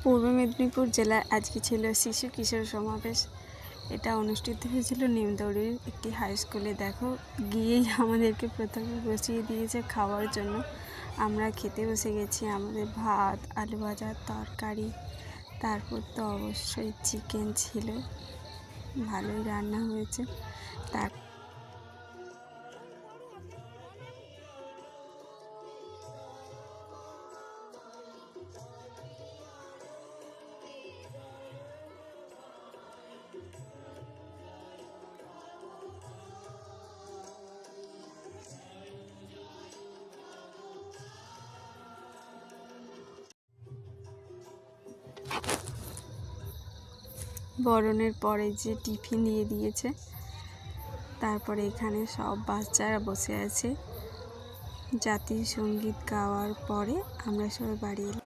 পূর্ব মেদিনীপুর জেলার আজকে ছিল শিশু কিশোর সমাবেশ। এটা অনুষ্ঠিত হয়েছিল নিমতৌড়ির একটি হাই স্কুলে। দেখো, গিয়েই আমাদেরকে প্রথমে বসিয়ে দিয়েছে খাওয়ার জন্য। আমরা খেতে বসে গেছি। আমাদের ভাত, আলু ভাজা, তরকারি, তারপর তো অবশ্যই চিকেন ছিল। ভালোই রান্না হয়েছে। তার বরণের পরে যে টিফিন দিয়ে দিয়েছে, তারপরে এখানে সব বাচ্চারা বসে আছে। জাতীয় সঙ্গীত গাওয়ার পরে আমরা সবাই বাড়ি এলাম।